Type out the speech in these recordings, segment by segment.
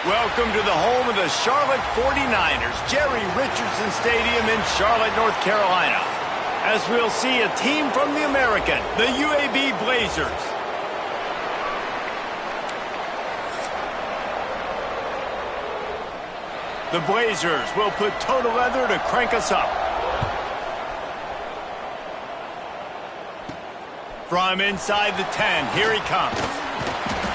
Welcome to the home of the Charlotte 49ers, Jerry Richardson Stadium in Charlotte, North Carolina. As we'll see a team from the American, the UAB Blazers. The Blazers will put toe to leather to crank us up. From inside the 10, here he comes.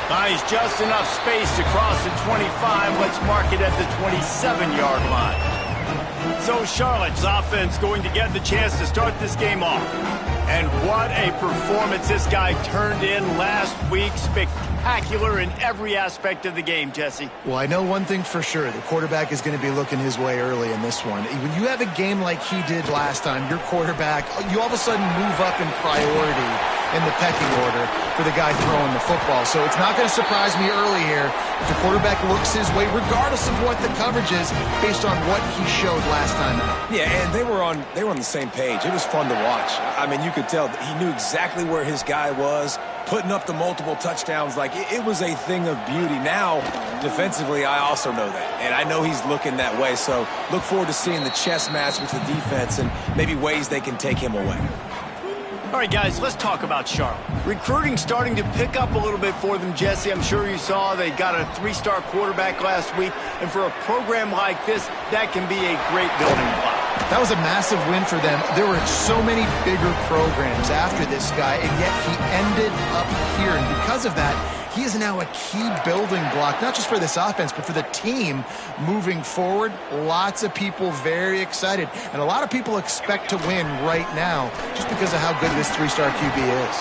Finds just enough space to cross the 25. Let's mark it at the 27-yard line. So Charlotte's offense going to get the chance to start this game off. And what a performance this guy turned in last week. Spectacular in every aspect of the game, Jesse. Well, I know one thing for sure. The quarterback is going to be looking his way early in this one. When you have a game like he did last time, your quarterback, you all of a sudden move up in priority in the pecking order for the guy throwing the football. So it's not going to surprise me early here if the quarterback looks his way, regardless of what the coverage is, based on what he showed last time out. Yeah, and they were on the same page. It was fun to watch. I mean, you could tell that he knew exactly where his guy was, putting up the multiple touchdowns. Like, it was a thing of beauty. Now, defensively, I also know that, and I know he's looking that way. So look forward to seeing the chess match with the defense and maybe ways they can take him away. All right, guys, let's talk about Charlotte. Recruiting starting to pick up a little bit for them, Jesse. I'm sure you saw they got a 3-star quarterback last week. And for a program like this, that can be a great building block. That was a massive win for them. There were so many bigger programs after this guy, and yet he ended up here. And because of that, he is now a key building block, not just for this offense, but for the team moving forward. Lots of people very excited, and a lot of people expect to win right now just because of how good this 3-star QB is.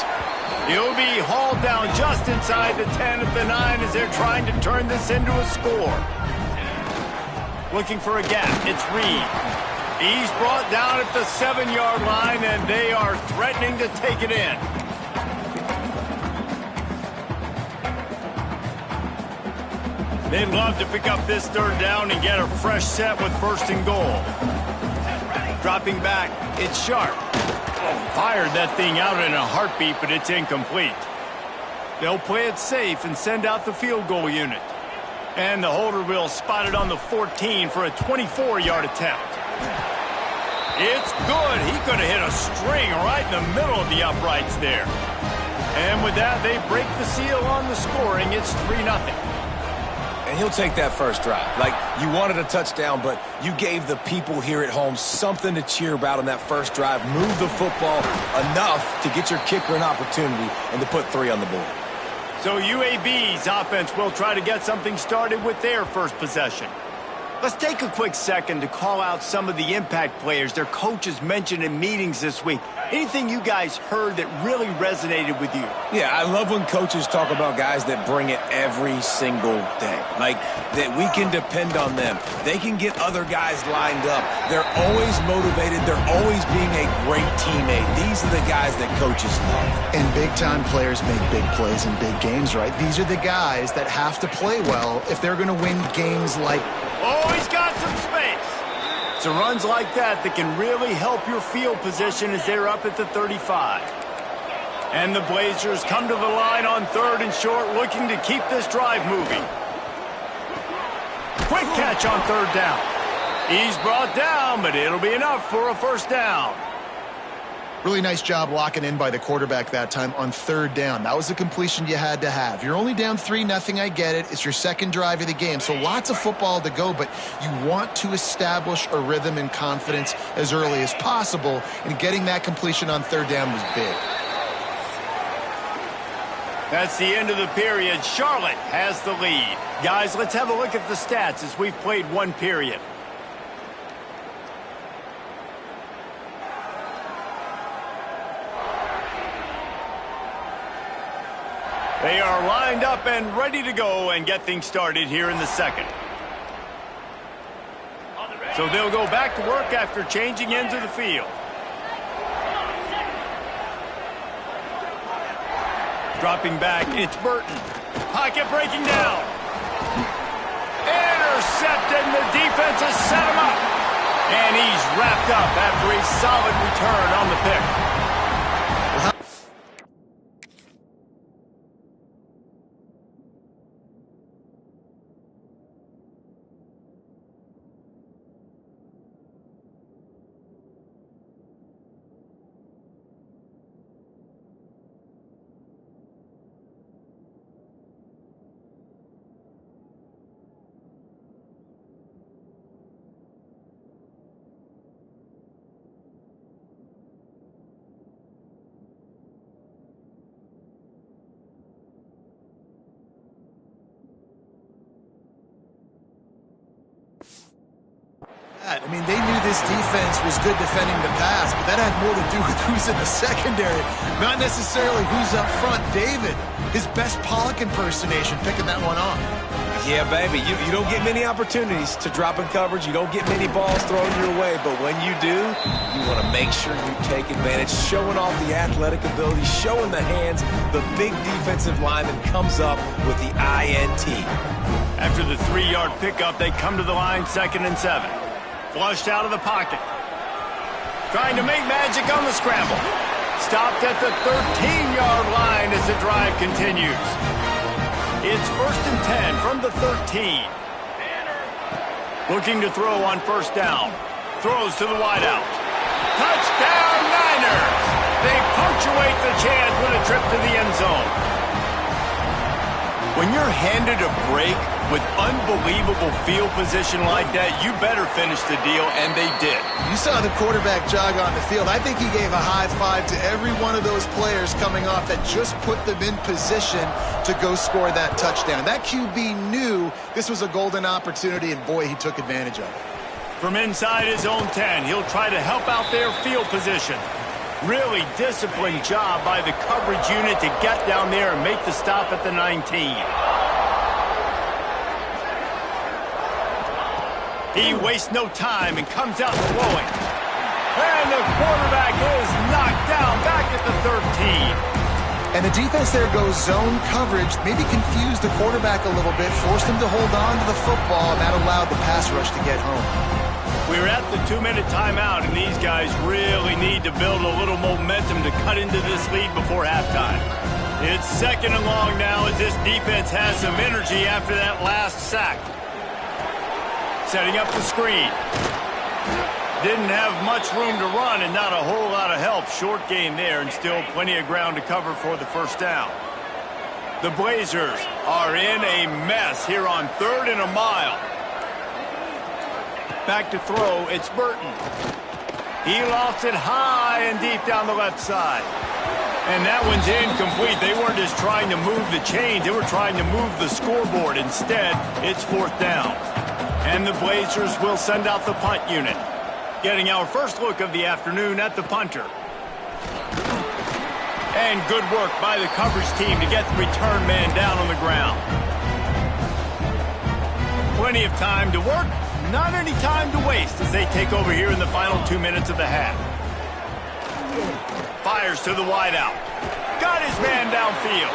He'll be hauled down just inside the 10 at the 9 as they're trying to turn this into a score. Looking for a gap. It's Reed. He's brought down at the 7-yard line, and they are threatening to take it in. They'd love to pick up this 3rd down and get a fresh set with 1st and goal. Dropping back, it's Sharp. Fired that thing out in a heartbeat, but it's incomplete. They'll play it safe and send out the field goal unit. And the holder will spot it on the 14 for a 24-yard attempt. It's good. He could have hit a string right in the middle of the uprights there. And with that, they break the seal on the scoring. It's 3-0. And he'll take that first drive. Like, you wanted a touchdown, but you gave the people here at home something to cheer about on that first drive. Move the football enough to get your kicker an opportunity and to put 3 on the board. So UAB's offense will try to get something started with their first possession. Let's take a quick second to call out some of the impact players their coaches mentioned in meetings this week. Anything you guys heard that really resonated with you? Yeah, I love when coaches talk about guys that bring it every single day. Like, that we can depend on them. They can get other guys lined up. They're always motivated. They're always being a great teammate. These are the guys that coaches love. And big-time players make big plays in big games, right? These are the guys that have to play well if they're going to win games like... Oh, he's got some space. So runs like that can really help your field position as they're up at the 35. And the Blazers come to the line on 3rd and short, looking to keep this drive moving. Quick catch on 3rd down. He's brought down, but it'll be enough for a 1st down. Really nice job locking in by the quarterback that time on 3rd down. That was the completion you had to have. You're only down 3-0, I get it. It's your 2nd drive of the game, so lots of football to go, but you want to establish a rhythm and confidence as early as possible, and getting that completion on 3rd down was big. That's the end of the period. Charlotte has the lead. Guys, let's have a look at the stats as we've played 1 period. They are lined up and ready to go and get things started here in the 2nd. So they'll go back to work after changing ends of the field. Dropping back, it's Burton. Pocket breaking down. Intercepted, and the defense has set him up. And he's wrapped up after a solid return on the pick. this defense was good defending the pass, but that had more to do with who's in the secondary, not necessarily who's up front. David, his best Pollock impersonation, picking that one off. Yeah, baby, you don't get many opportunities to drop in coverage. You don't get many balls thrown your way, but when you do, you want to make sure you take advantage, showing off the athletic ability, showing the hands. The big defensive lineman comes up with the INT. After the 3-yard pickup, they come to the line, 2nd and 7. Flushed out of the pocket. Trying to make magic on the scramble. Stopped at the 13-yard line as the drive continues. It's 1st and 10 from the 13. Looking to throw on 1st down. Throws to the wideout. Touchdown Niners! They punctuate the chance with a trip to the end zone. When you're handed a break with unbelievable field position like that, you better finish the deal, and they did. You saw the quarterback jog on the field. I think he gave a high five to every one of those players coming off that just put them in position to go score that touchdown. That QB knew this was a golden opportunity, and boy, he took advantage of it. From inside his own 10, he'll try to help out their field position. Really disciplined job by the coverage unit to get down there and make the stop at the 19. He wastes no time and comes out throwing. And the quarterback is knocked down back at the 13. And the defense there goes zone coverage, maybe confused the quarterback a little bit, forced him to hold on to the football, and that allowed the pass rush to get home. We're at the 2-minute timeout, and these guys really need to build a little momentum to cut into this lead before halftime. It's 2nd and long now as this defense has some energy after that last sack. Setting up the screen. Didn't have much room to run and not a whole lot of help. Short gain there and still plenty of ground to cover for the 1st down. The Blazers are in a mess here on 3rd and a mile. Back to throw, it's Burton. He lofts it high and deep down the left side. And that one's incomplete. They weren't just trying to move the chains, they were trying to move the scoreboard. Instead, it's 4th down. And the Blazers will send out the punt unit. Getting our first look of the afternoon at the punter. And good work by the coverage team to get the return man down on the ground. Plenty of time to work. Not any time to waste as they take over here in the final 2 minutes of the half. Fires to the wideout. Got his man downfield.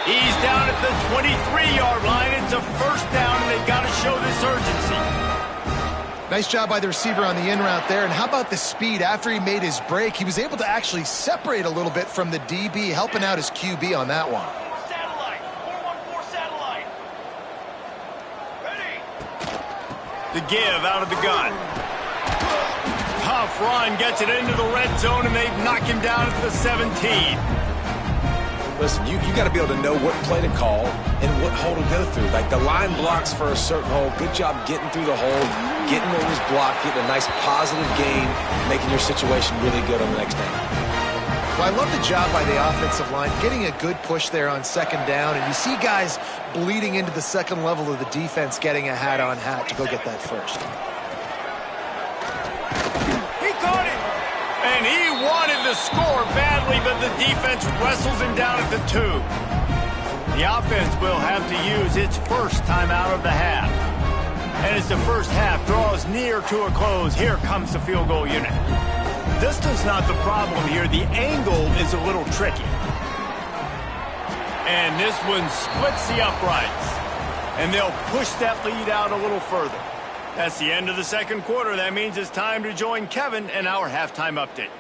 He's down at the 23-yard line. It's a 1st down, and they've got to show this urgency. Nice job by the receiver on the in route there. And how about the speed? After he made his break, he was able to actually separate a little bit from the DB, helping out his QB on that one. The give out of the gun. Tough run, gets it into the red zone, and they knock him down at the 17. Listen, you got to be able to know what play to call and what hole to go through. Like the line blocks for a certain hole. Good job getting through the hole, getting what was blocked, getting a nice positive gain, making your situation really good on the next down. Well, I love the job by the offensive line, getting a good push there on 2nd down, and you see guys bleeding into the 2nd level of the defense getting a hat-on-hat to go get that 1st. He caught it! And he wanted to score badly, but the defense wrestles him down at the 2. The offense will have to use its 1st timeout of the half. And as the 1st half draws near to a close, here comes the field goal unit. Distance not the problem here. The angle is a little tricky. And this one splits the uprights. And they'll push that lead out a little further. That's the end of the 2nd quarter. That means it's time to join Kevin in our halftime update.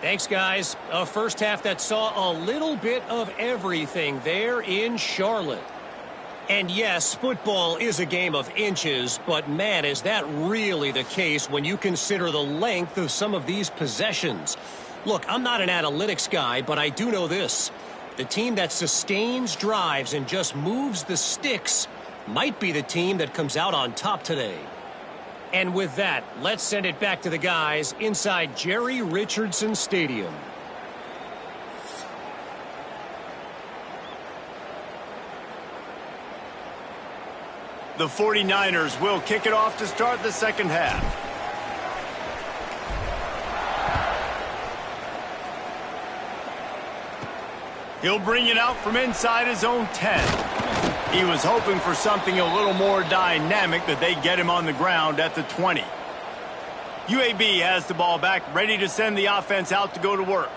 Thanks, guys. A 1st half that saw a little bit of everything there in Charlotte. And yes, football is a game of inches, but man, is that really the case when you consider the length of some of these possessions. Look, I'm not an analytics guy, but I do know this. The team that sustains drives and just moves the sticks might be the team that comes out on top today. And with that, let's send it back to the guys inside Jerry Richardson Stadium. The 49ers will kick it off to start the 2nd half. He'll bring it out from inside his own 10. He was hoping for something a little more dynamic, but they get him on the ground at the 20. UAB has the ball back, ready to send the offense out to go to work.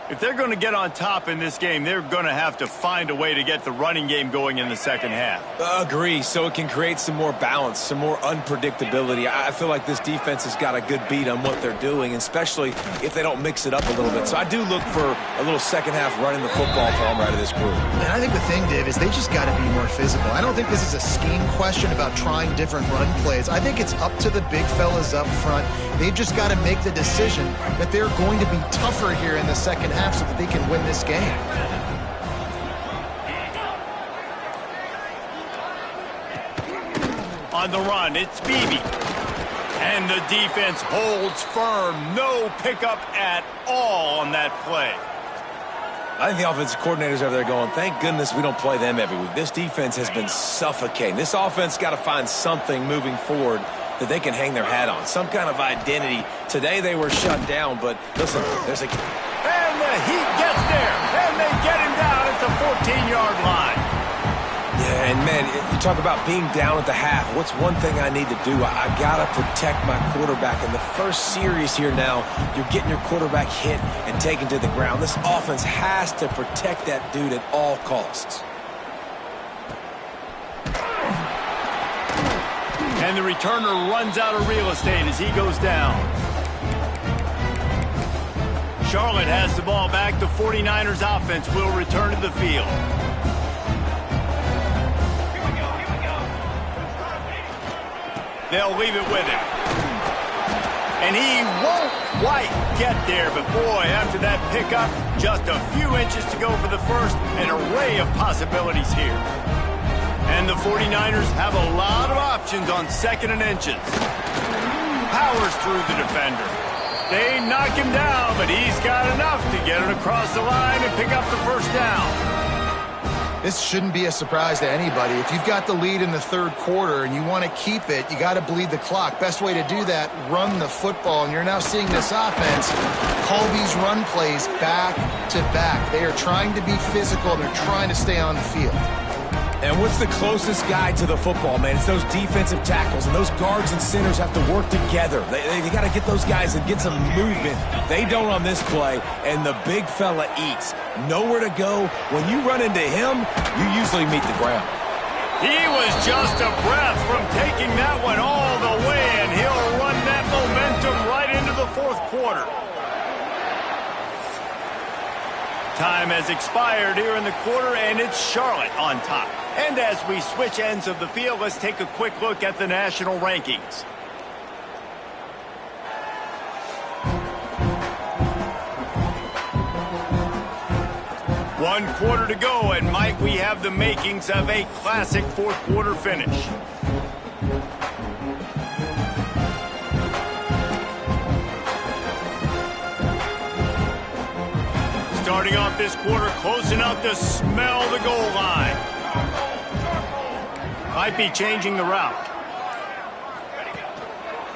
If they're going to get on top in this game, they're going to have to find a way to get the running game going in the second half. Agree, so it can create some more balance, some more unpredictability. I feel like this defense has got a good beat on what they're doing, especially if they don't mix it up a little bit. So I do look for a little second half running the football from right of this group. And I think the thing, Dave, is they just got to be more physical. I don't think this is a scheme question about trying different run plays. I think it's up to the big fellas up front. They've just got to make the decision that they're going to be tougher here in the second half so that they can win this game. On the run, it's Beebe. And the defense holds firm. No pickup at all on that play. I think the offensive coordinators over there going, thank goodness we don't play them every week. This defense has been suffocating. This offense got to find something moving forward that they can hang their hat on, some kind of identity. Today they were shut down, but listen, there's a... And the Heat gets there, and they get him down at the 14-yard line. Yeah, and man, you talk about being down at the half. What's one thing I need to do? I got to protect my quarterback. In the first series here now, you're getting your quarterback hit and taken to the ground. This offense has to protect that dude at all costs. And the returner runs out of real estate as he goes down. Charlotte has the ball back. The 49ers offense will return to the field. They'll leave it with him. And he won't quite get there, but boy, after that pickup, just a few inches to go for the first, an array of possibilities here. And the 49ers have a lot of options on second and inches. Powers through the defender. They knock him down, but he's got enough to get it across the line and pick up the first down. This shouldn't be a surprise to anybody. If you've got the lead in the third quarter and you want to keep it, you got to bleed the clock. Best way to do that, run the football. And you're now seeing this offense call these run plays back to back. They are trying to be physical, and they're trying to stay on the field. And what's the closest guy to the football, man? It's those defensive tackles, and those guards and centers have to work together. They got to get those guys and get some movement. They don't on this play, and the big fella eats. Nowhere to go. When you run into him, you usually meet the ground. He was just a breath from taking that one all the way, and he'll run that momentum right into the fourth quarter. Time has expired here in the quarter, and it's Charlotte on top. And as we switch ends of the field, let's take a quick look at the national rankings. One quarter to go, and Mike, we have the makings of a classic fourth quarter finish. Starting off this quarter close enough to smell the goal line. Might be changing the route.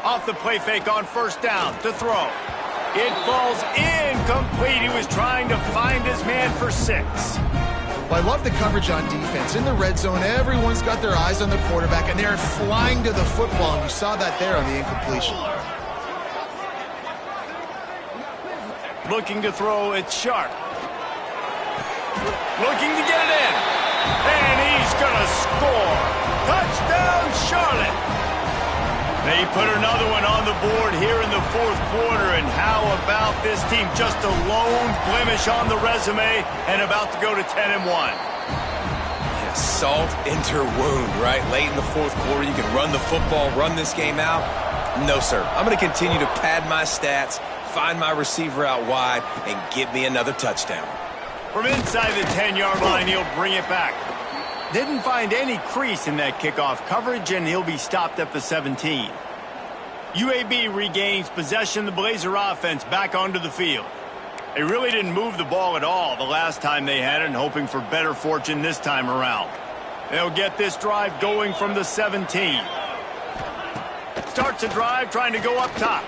Off the play fake on first down to throw. It falls incomplete. He was trying to find his man for 6. Well, I love the coverage on defense. In the red zone, everyone's got their eyes on the quarterback, and they're flying to the football, and you saw that there on the incompletion. Looking to throw, it's Sharp. Looking to get it in. And he's going to score. Touchdown, Charlotte. They put another one on the board here in the fourth quarter. And how about this team? Just a lone blemish on the resume and about to go to 10-1. Yeah, salt into wound, right? Late in the fourth quarter, you can run the football, run this game out. No, sir. I'm going to continue to pad my stats, find my receiver out wide, and get me another touchdown. From inside the 10-yard line, he'll bring it back. Didn't find any crease in that kickoff coverage, and he'll be stopped at the 17. UAB regains possession. The Blazer offense back onto the field. They really didn't move the ball at all the last time they had it, and hoping for better fortune this time around. They'll get this drive going from the 17. Starts a drive trying to go up top.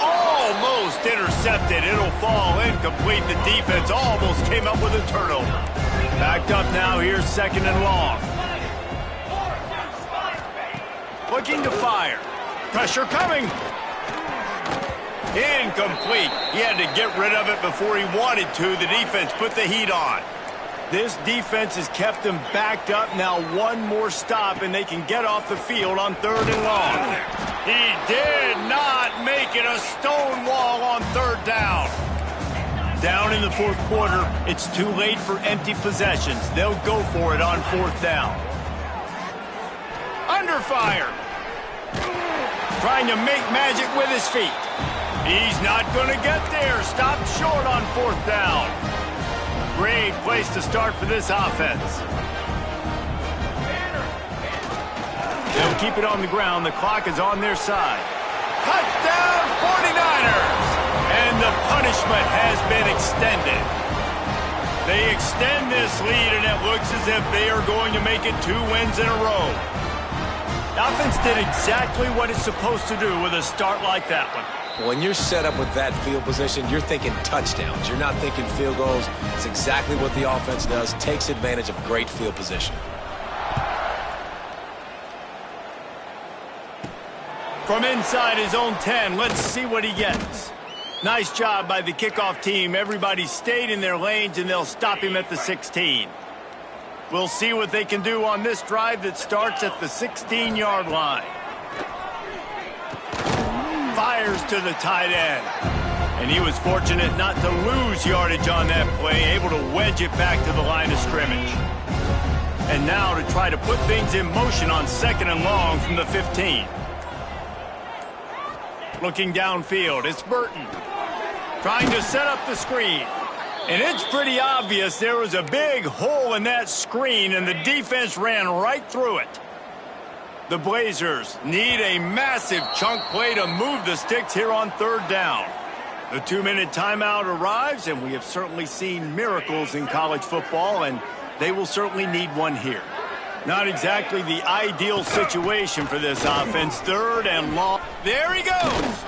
Oh! Almost intercepted. It'll fall incomplete. The defense almost came up with a turnover. Backed up now. Here's 2nd and long. Looking to fire. Pressure coming. Incomplete. He had to get rid of it before he wanted to. The defense put the heat on. This defense has kept them backed up. Now one more stop, and they can get off the field on 3rd and long. He did not make it a stone wall on 3rd down. Down in the 4th quarter, it's too late for empty possessions. They'll go for it on 4th down. Under fire. Trying to make magic with his feet. He's not going to get there. Stopped short on 4th down. Great place to start for this offense. They'll keep it on the ground. The clock is on their side. Touchdown 49ers! And the punishment has been extended. They extend this lead, and it looks as if they are going to make it 2 wins in a row. The offense did exactly what it's supposed to do with a start like that one. When you're set up with that field position, you're thinking touchdowns. You're not thinking field goals. It's exactly what the offense does. Takes advantage of great field position. From inside his own 10, let's see what he gets. Nice job by the kickoff team. Everybody stayed in their lanes, and they'll stop him at the 16. We'll see what they can do on this drive that starts at the 16-yard line. Fires to the tight end. And he was fortunate not to lose yardage on that play, able to wedge it back to the line of scrimmage. And now to try to put things in motion on 2nd and long from the 15. Looking downfield, it's Burton. Trying to set up the screen. And it's pretty obvious there was a big hole in that screen, and the defense ran right through it. The Blazers need a massive chunk play to move the sticks here on 3rd down. The 2-minute timeout arrives, and we have certainly seen miracles in college football, and they will certainly need one here. Not exactly the ideal situation for this offense. 3rd and long. There he goes.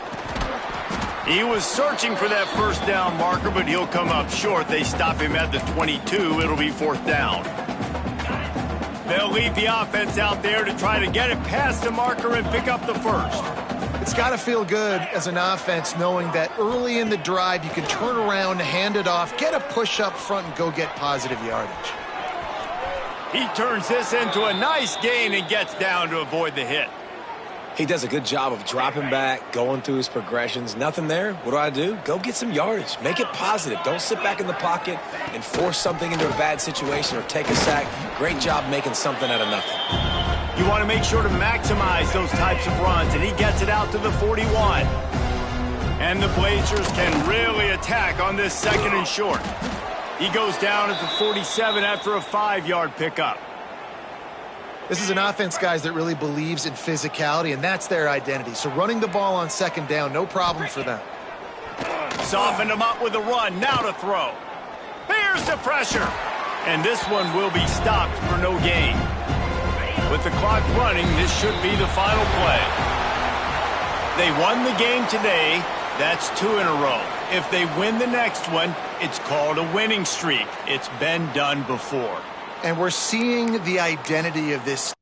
He was searching for that 1st down marker, but he'll come up short. They stop him at the 22. It'll be 4th down. They'll leave the offense out there to try to get it past the marker and pick up the 1st. It's got to feel good as an offense knowing that early in the drive you can turn around, hand it off, get a push up front, and go get positive yardage. He turns this into a nice gain and gets down to avoid the hit. He does a good job of dropping back, going through his progressions. Nothing there. What do? Go get some yardage. Make it positive. Don't sit back in the pocket and force something into a bad situation or take a sack. Great job making something out of nothing. You want to make sure to maximize those types of runs, and he gets it out to the 41. And the Blazers can really attack on this 2nd and short. He goes down at the 47 after a 5-yard pickup. This is an offense, guys, that really believes in physicality, and that's their identity. So running the ball on 2nd down, no problem for them. Softened him up with a run. Now to throw. Here's the pressure. And this one will be stopped for no gain. With the clock running, this should be the final play. They won the game today. That's 2 in a row. If they win the next one, it's called a winning streak. It's been done before. And we're seeing the identity of this